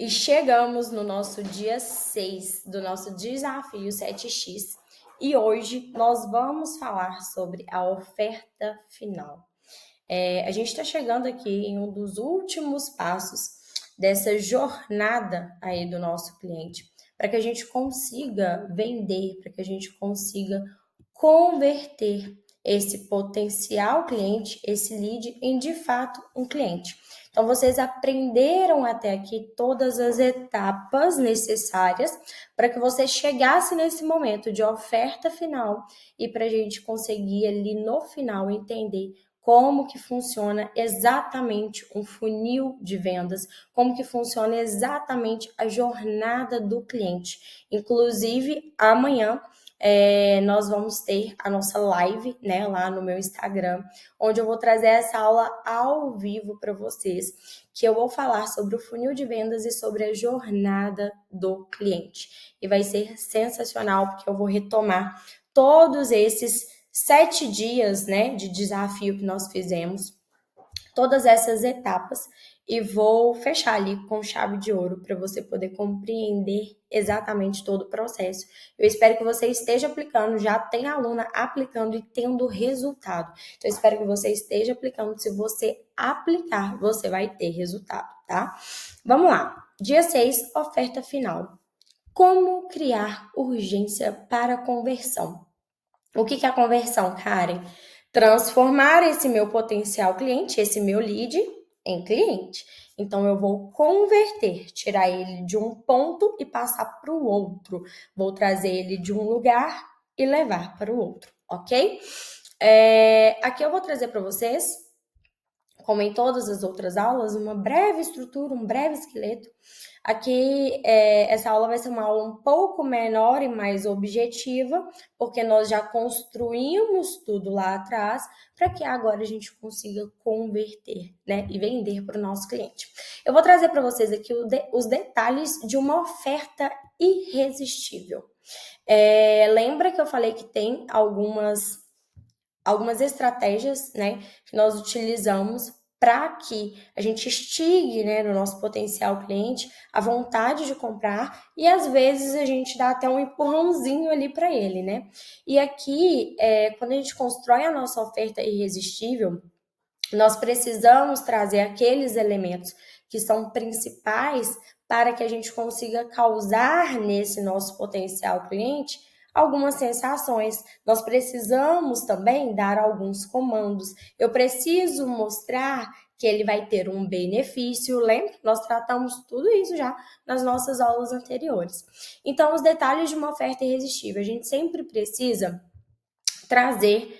E chegamos no nosso dia 6 do nosso desafio 7x e hoje nós vamos falar sobre a oferta final. A gente está chegando aqui em um dos últimos passos dessa jornada aí do nosso cliente, para que a gente consiga vender, para que a gente consiga converter esse potencial cliente, esse lead, em de fato um cliente. Então, vocês aprenderam até aqui todas as etapas necessárias para que você chegasse nesse momento de oferta final e para a gente conseguir ali no final entender como que funciona exatamente um funil de vendas, como que funciona exatamente a jornada do cliente. Inclusive, amanhã nós vamos ter a nossa live, né, lá no meu Instagram, onde eu vou trazer essa aula ao vivo para vocês, que eu vou falar sobre o funil de vendas e sobre a jornada do cliente. E vai ser sensacional, porque eu vou retomar todos esses 7 dias, né, de desafio que nós fizemos, todas essas etapas, e vou fechar ali com chave de ouro para você poder compreender exatamente todo o processo. Eu espero que você esteja aplicando, já tem aluna aplicando e tendo resultado. Então, eu espero que você esteja aplicando. Se você aplicar, você vai ter resultado, tá? Vamos lá. Dia 6, oferta final. Como criar urgência para conversão? O que é a conversão, Karen? Transformar esse meu potencial cliente, esse meu lead, em cliente. Então, eu vou converter, tirar ele de um ponto e passar para o outro. Vou trazer ele de um lugar e levar para o outro, ok? Aqui eu vou trazer para vocês, como em todas as outras aulas, uma breve estrutura, um breve esqueleto. Aqui, essa aula vai ser uma aula um pouco menor e mais objetiva, porque nós já construímos tudo lá atrás, para que agora a gente consiga converter, né, e vender para o nosso cliente. Eu vou trazer para vocês aqui os detalhes de uma oferta irresistível. Lembra que eu falei que tem algumas estratégias, né, que nós utilizamos para que a gente instigue, né, no nosso potencial cliente a vontade de comprar, e às vezes a gente dá até um empurrãozinho ali para ele, né? E aqui, quando a gente constrói a nossa oferta irresistível, nós precisamos trazer aqueles elementos que são principais para que a gente consiga causar nesse nosso potencial cliente algumas sensações. Nós precisamos também dar alguns comandos. Eu preciso mostrar que ele vai ter um benefício. Lembra? Nós tratamos tudo isso já nas nossas aulas anteriores. Então, os detalhes de uma oferta irresistível. A gente sempre precisa trazer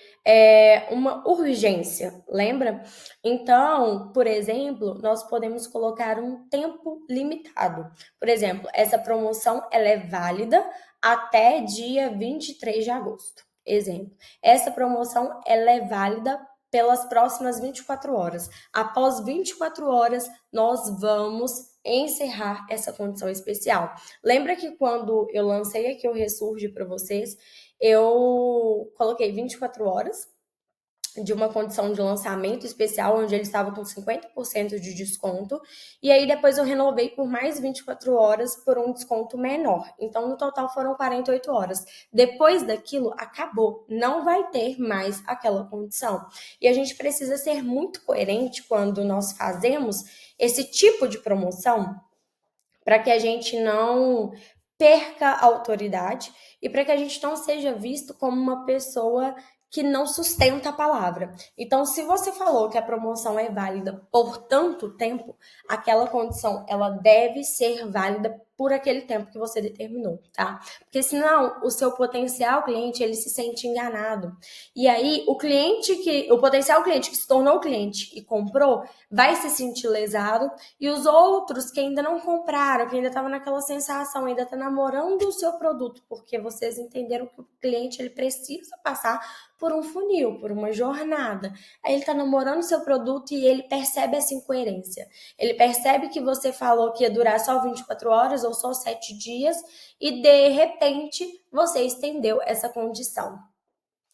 uma urgência, lembra? Então, por exemplo, nós podemos colocar um tempo limitado. Por exemplo, essa promoção ela é válida até dia 23 de agosto. Exemplo, essa promoção ela é válida pelas próximas 24 horas. Após 24 horas, nós vamos encerrar essa condição especial. Lembra que quando eu lancei aqui o Ressurge para vocês, eu coloquei 24 horas de uma condição de lançamento especial, onde ele estava com 50% de desconto, e aí depois eu renovei por mais 24 horas por um desconto menor. Então, no total foram 48 horas. Depois daquilo, acabou. Não vai ter mais aquela condição. E a gente precisa ser muito coerente quando nós fazemos esse tipo de promoção, para que a gente não perca a autoridade e para que a gente não seja visto como uma pessoa que não sustenta a palavra. Então, se você falou que a promoção é válida por tanto tempo, aquela condição ela deve ser válida por aquele tempo que você determinou, tá? Porque senão o seu potencial cliente ele se sente enganado. E aí o potencial cliente que se tornou cliente e comprou vai se sentir lesado, e os outros que ainda não compraram, que ainda estavam naquela sensação, ainda tá namorando o seu produto, porque vocês entenderam que o cliente ele precisa passar por um funil, por uma jornada. Aí ele tá namorando o seu produto e ele percebe essa incoerência. Ele percebe que você falou que ia durar só 24 horas ou só 7 dias e de repente você estendeu essa condição.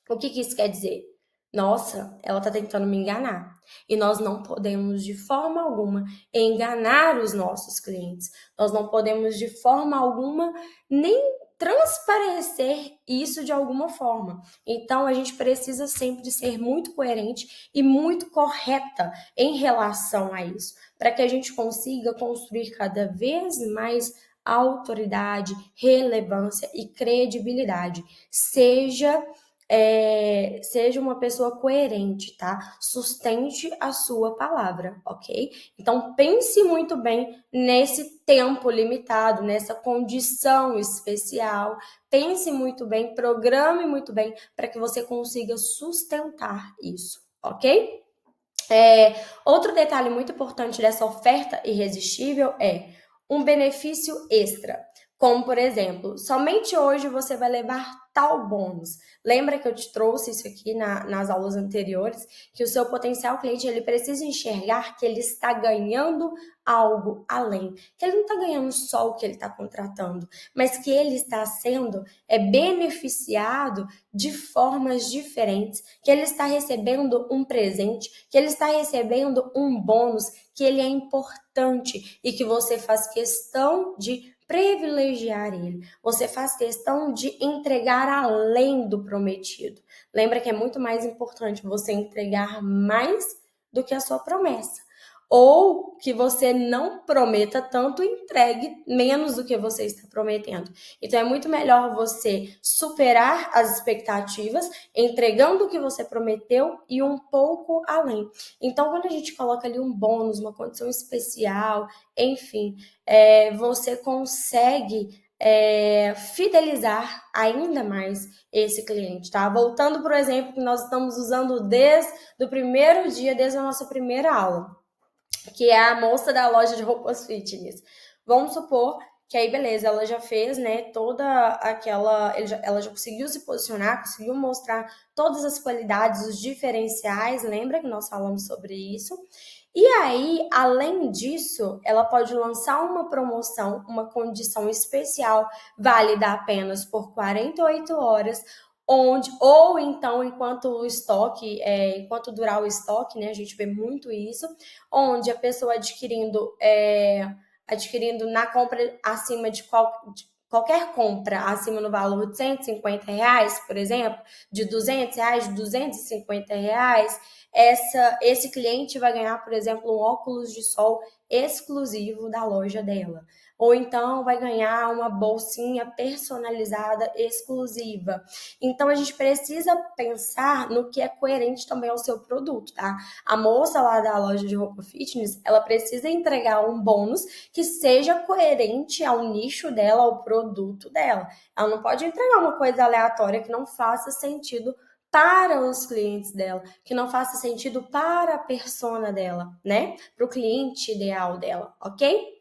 O que isso quer dizer? nossa, ela está tentando me enganar. E nós não podemos, de forma alguma, enganar os nossos clientes. Nós não podemos, de forma alguma, nem transparecer isso de alguma forma. Então, a gente precisa sempre ser muito coerente e muito correta em relação a isso, para que a gente consiga construir cada vez mais autoridade, relevância e credibilidade. Seja uma pessoa coerente, tá? Sustente a sua palavra, ok? Então pense muito bem nesse tempo limitado, nessa condição especial. Pense muito bem, programe muito bem para que você consiga sustentar isso, ok? Outro detalhe muito importante dessa oferta irresistível é um benefício extra. Como, por exemplo, somente hoje você vai levar tal bônus. Lembra que eu te trouxe isso aqui nas aulas anteriores? Que o seu potencial cliente ele precisa enxergar que ele está ganhando algo além. Que ele não está ganhando só o que ele está contratando, mas que ele está sendo beneficiado de formas diferentes, que ele está recebendo um presente, que ele está recebendo um bônus, que ele é importante e que você faz questão de privilegiar ele. Você faz questão de entregar além do prometido. Lembra que é muito mais importante você entregar mais do que a sua promessa. Ou que você não prometa tanto e entregue menos do que você está prometendo. Então é muito melhor você superar as expectativas, entregando o que você prometeu e um pouco além. Então, quando a gente coloca ali um bônus, uma condição especial, enfim, você consegue fidelizar ainda mais esse cliente, tá? Voltando para o exemplo que nós estamos usando desde o primeiro dia, desde a nossa primeira aula, que é a moça da loja de roupas fitness. Vamos supor que aí, beleza, ela já fez, né, toda aquela... Ela já conseguiu se posicionar, conseguiu mostrar todas as qualidades, os diferenciais, lembra que nós falamos sobre isso? E aí, além disso, ela pode lançar uma promoção, uma condição especial, válida apenas por 48 horas, ou então, enquanto durar o estoque, né, a gente vê muito isso, onde a pessoa adquirindo na compra acima de qualquer compra acima no valor de R$ 150, por exemplo, de R$ 200, de R$ 250, esse cliente vai ganhar, por exemplo, um óculos de sol exclusivo da loja dela. Ou então vai ganhar uma bolsinha personalizada exclusiva. Então a gente precisa pensar no que é coerente também ao seu produto, tá? A moça lá da loja de roupa fitness, ela precisa entregar um bônus que seja coerente ao nicho dela, ao produto dela. Ela não pode entregar uma coisa aleatória que não faça sentido para os clientes dela, que não faça sentido para a persona dela, né? Para o cliente ideal dela, ok?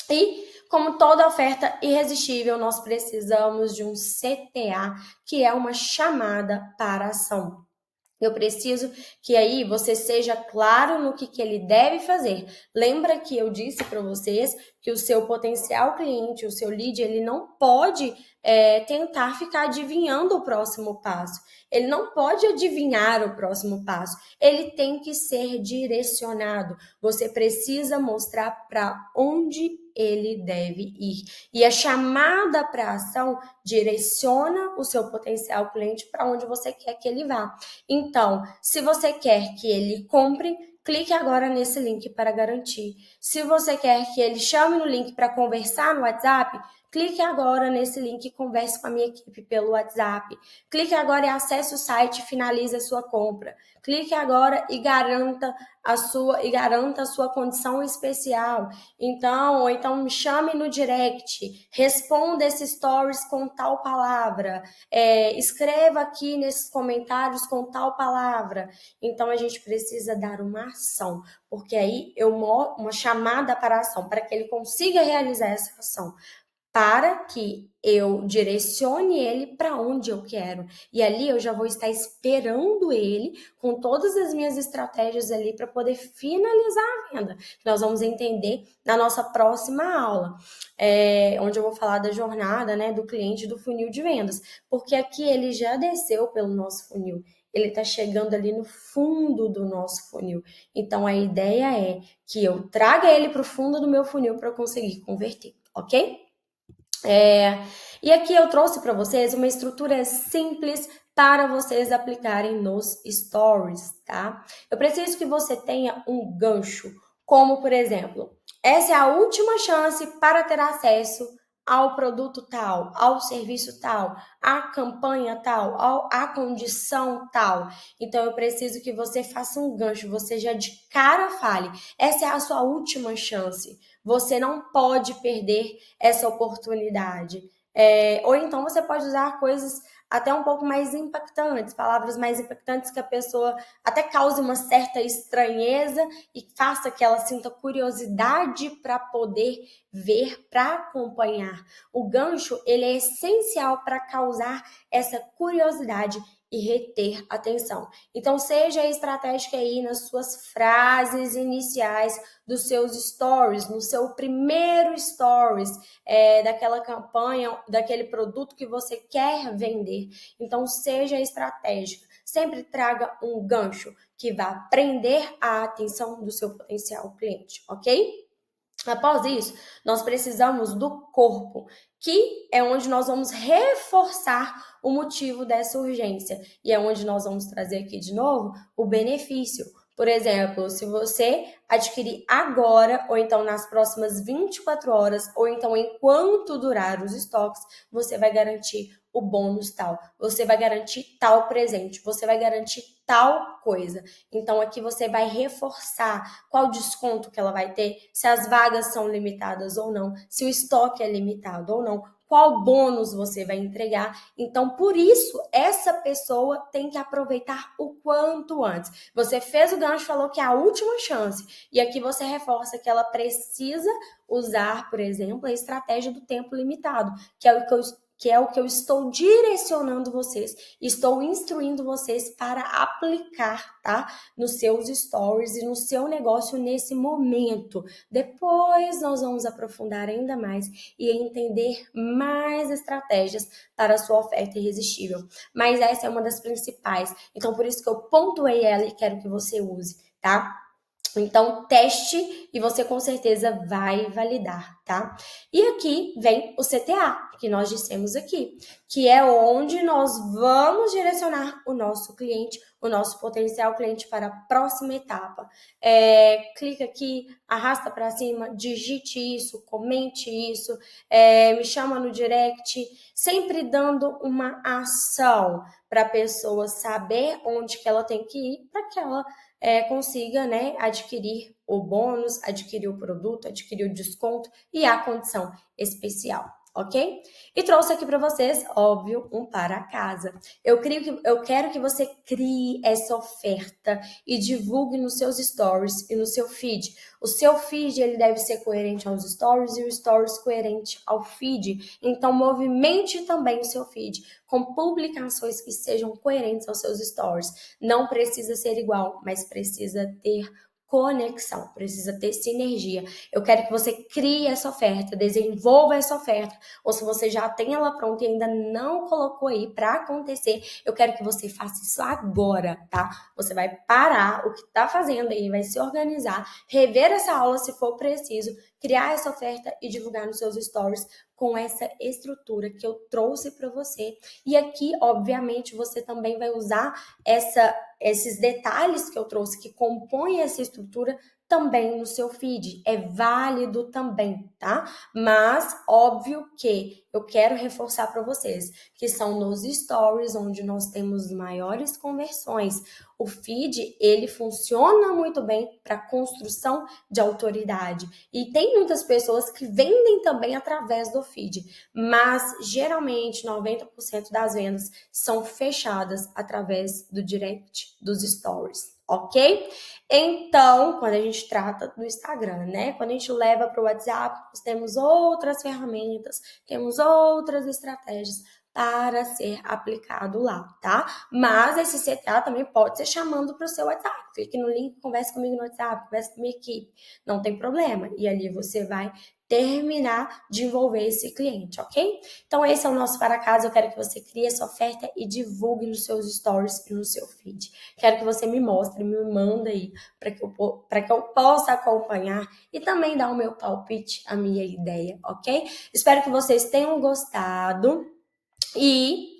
E, como toda oferta irresistível, nós precisamos de um CTA, que é uma chamada para ação. Eu preciso que aí você seja claro no que ele deve fazer. Lembra que eu disse para vocês que o seu potencial cliente, o seu lead, ele não pode tentar ficar adivinhando o próximo passo. Ele não pode adivinhar o próximo passo. Ele tem que ser direcionado. Você precisa mostrar para onde ele deve ir. E a chamada para ação direciona o seu potencial cliente para onde você quer que ele vá. Então, se você quer que ele compre, clique agora nesse link para garantir. Se você quer que ele chame no link para conversar no WhatsApp, clique agora nesse link e converse com a minha equipe pelo WhatsApp. Clique agora e acesse o site e finalize a sua compra. Clique agora e garanta a sua condição especial. Ou então me chame no direct, responda esses stories com tal palavra, escreva aqui nesses comentários com tal palavra. Então a gente precisa dar uma ação, porque aí uma chamada para a ação, para que ele consiga realizar essa ação, para que eu direcione ele para onde eu quero. E ali eu já vou estar esperando ele com todas as minhas estratégias ali para poder finalizar a venda. Nós vamos entender na nossa próxima aula, onde eu vou falar da jornada, né, do cliente do funil de vendas. Porque aqui ele já desceu pelo nosso funil. ele está chegando ali no fundo do nosso funil. Então, a ideia é que eu traga ele para o fundo do meu funil para eu conseguir converter, ok? E aqui eu trouxe para vocês uma estrutura simples para vocês aplicarem nos stories, tá? Eu preciso que você tenha um gancho, como por exemplo, essa é a última chance para ter acesso ao produto tal, ao serviço tal, à campanha tal, à condição tal. Então eu preciso que você faça um gancho, você já de cara fale, essa é a sua última chance. Você não pode perder essa oportunidade. Ou então você pode usar coisas até um pouco mais impactantes, palavras mais impactantes que a pessoa até cause uma certa estranheza e faça que ela sinta curiosidade para poder ver, para acompanhar. O gancho, ele é essencial para causar essa curiosidade e reter atenção. Então, seja estratégica aí nas suas frases iniciais dos seus stories, no seu primeiro stories daquela campanha, daquele produto que você quer vender. Então, seja estratégica. Sempre traga um gancho que vá prender a atenção do seu potencial cliente, ok? Após isso, nós precisamos do corpo, que é onde nós vamos reforçar o motivo dessa urgência. E é onde nós vamos trazer aqui de novo o benefício. Por exemplo, se você adquirir agora, ou então nas próximas 24 horas, ou então enquanto durar os estoques, você vai garantir o bônus tal, você vai garantir tal presente, você vai garantir tal coisa. Então aqui você vai reforçar qual desconto que ela vai ter, se as vagas são limitadas ou não, se o estoque é limitado ou não, qual bônus você vai entregar. Então, por isso, essa pessoa tem que aproveitar o quanto antes. Você fez o gancho, falou que é a última chance. E aqui você reforça que ela precisa usar, por exemplo, a estratégia do tempo limitado, que é o que eu estou direcionando vocês, estou instruindo vocês para aplicar, tá? Nos seus stories e no seu negócio nesse momento. Depois nós vamos aprofundar ainda mais e entender mais estratégias para a sua oferta irresistível. Mas essa é uma das principais. Então, por isso que eu pontuei ela e quero que você use, tá? Então, teste e você com certeza vai validar, tá? E aqui vem o CTA, que nós dissemos aqui, que é onde nós vamos direcionar o nosso cliente, o nosso potencial cliente para a próxima etapa. Clica aqui, arrasta para cima, digite isso, comente isso, me chama no direct, sempre dando uma ação para a pessoa saber onde que ela tem que ir para que ela consiga, né, adquirir o bônus, adquirir o produto, adquirir o desconto e a condição especial, ok? E trouxe aqui para vocês, óbvio, um para casa. Eu quero que você crie essa oferta e divulgue nos seus stories e no seu feed. O seu feed, ele deve ser coerente aos stories e o stories coerente ao feed. Então, movimente também o seu feed com publicações que sejam coerentes aos seus stories. Não precisa ser igual, mas precisa ter conexão, precisa ter sinergia. Eu quero que você crie essa oferta, desenvolva essa oferta, ou se você já tem ela pronta e ainda não colocou aí para acontecer, eu quero que você faça isso agora, tá? Você vai parar o que tá fazendo aí, vai se organizar, rever essa aula se for preciso, criar essa oferta e divulgar nos seus stories com essa estrutura que eu trouxe para você. E aqui, obviamente, você também vai usar esses detalhes que eu trouxe que compõem essa estrutura também no seu feed. É válido também, tá? Mas, óbvio que eu quero reforçar para vocês que são nos stories onde nós temos maiores conversões. O feed, ele funciona muito bem para construção de autoridade. E tem muitas pessoas que vendem também através do feed, mas geralmente 90% das vendas são fechadas através do direct, dos stories, ok? Então, quando a gente trata do Instagram, né? Quando a gente leva para o WhatsApp, nós temos outras ferramentas, temos outras estratégias para ser aplicado lá, tá? Mas esse CTA também pode ser chamando para o seu WhatsApp. Clique no link, converse comigo no WhatsApp, converse com a minha equipe. Não tem problema. E ali você vai terminar de envolver esse cliente, ok? Então esse é o nosso para casa. Eu quero que você crie essa oferta e divulgue nos seus stories e no seu feed. Quero que você me mostre, me manda aí para que eu possa acompanhar e também dar o meu palpite, a minha ideia, ok? Espero que vocês tenham gostado e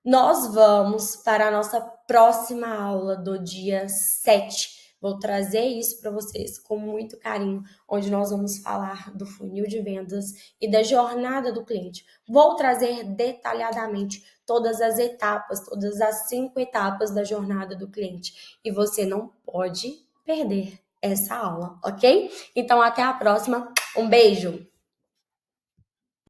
nós vamos para a nossa próxima aula do dia 7. Vou trazer isso para vocês com muito carinho, onde nós vamos falar do funil de vendas e da jornada do cliente. Vou trazer detalhadamente todas as etapas, todas as 5 etapas da jornada do cliente. E você não pode perder essa aula, ok? Então, até a próxima. Um beijo!